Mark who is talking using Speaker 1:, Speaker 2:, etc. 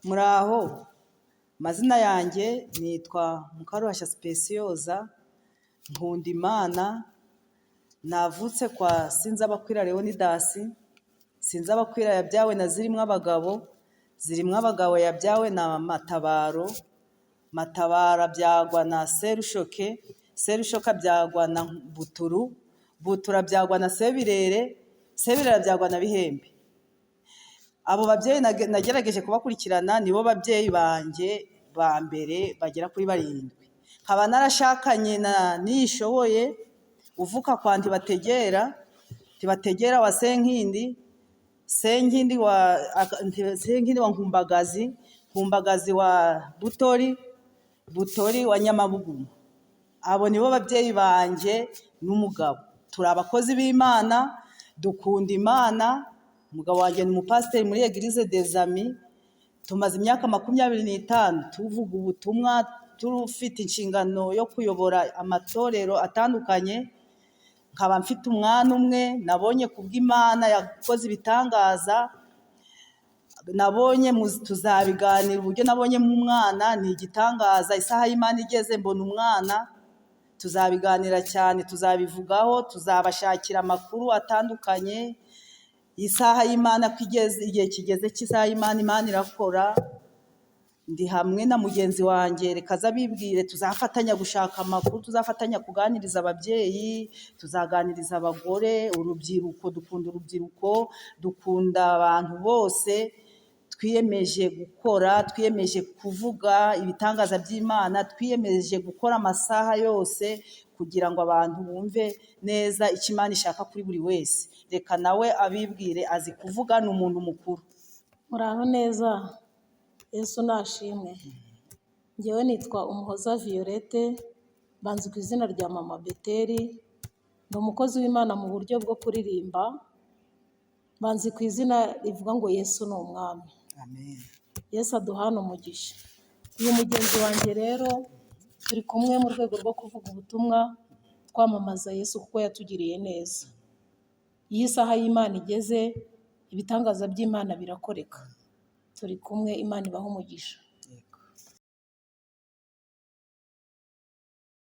Speaker 1: Muraho, amazina yanjye nitwa Mukaruhashya Speciosa Nkundimana, navutse kwa Sinzabakwira Leonidas. Sinzabakwira yabyawe na Zirimwabagabo, Zirimwabagabo yabyawe na Matabaro, Matabaro abyagwa na Serushoke, Serushoke abyagwa na Buturu, Buturu abyagwa na Sebirere, Sebirere abyagwa na Bihembe. Abo babyeyi nagerageje kubakurikirana, nibo babyeyi banjye ba mbere bagera kuri 7. Nkaba narashakanye na Niyishoboye uvuka kwa Ntibategera, Ntibategera wa Senkindi, Senkindi wa Nkumbagazi, Nkumbagazi wa Butori, Butori wa Nyamabuguma. Abo nibo babyeyi banjye n'umugabo. Turi abakozi b'Imana, dukunda Imana. Umugabo wanjye ni umupasiteri muri Eglise des Amis. Tumaze imyaka 25 tuvuga ubutumwa, turufite inshingano yo kuyobora amatorero atandukanye. Nkaba mfite umwana umwe nabonye kubw'Imana yakoze ibitangaza. Nabonye tuzabiganira uburyo nabonye mu mwana ni igitangaza. Isaha y'Imana igeze mbona umwana, tuzabiganira cyane, tuzabivugaho, tuzabashakira amakuru atandukanye. Isaha y'Imana kigeze, igihe kigeze cy'isaha y'Imana, Imana irakora. Ndi hamwe na mugenzi wanjye, reka zabibwire, tuzafatanya gushaka amakuru, tuzafatanya kuganiriza ababyeyi, tuzaganiriza abagore, urubyiruko. Dukunda urubyiruko, dukunda abantu bose. Twiyemeje gukora, twiyemeje kuvuga ibitangaza by'Imana, twiyemeje gukora amasaha yose kugira ngo abantu bumve neza icyo Imana ishaka kuri buri wese. Reka nawe abibwire, azi kuvuga, ni umuntu mukuru.
Speaker 2: Muraho neza, Yesu nashimwe. Njyewe nitwa Umuhoza Violette, banzi ku izina rya Mama Beteri. Ndi umukozi w'Imana mu buryo bwo kuririmba, banzi ku izina rivuga ngo Yesu ni umwami.
Speaker 1: Amen.
Speaker 2: Yesu aduhana umugisha. Uyu mugenzi wanjye rero turi kumwe mu rwego rwo kuvuga ubutumwa, twamamaza Yesu kuko yatugiriye neza. Iyi saha y'Imana igeze, ibitangaza by'Imana birakoreka. Turi kumwe, Imana ibaha umugisha.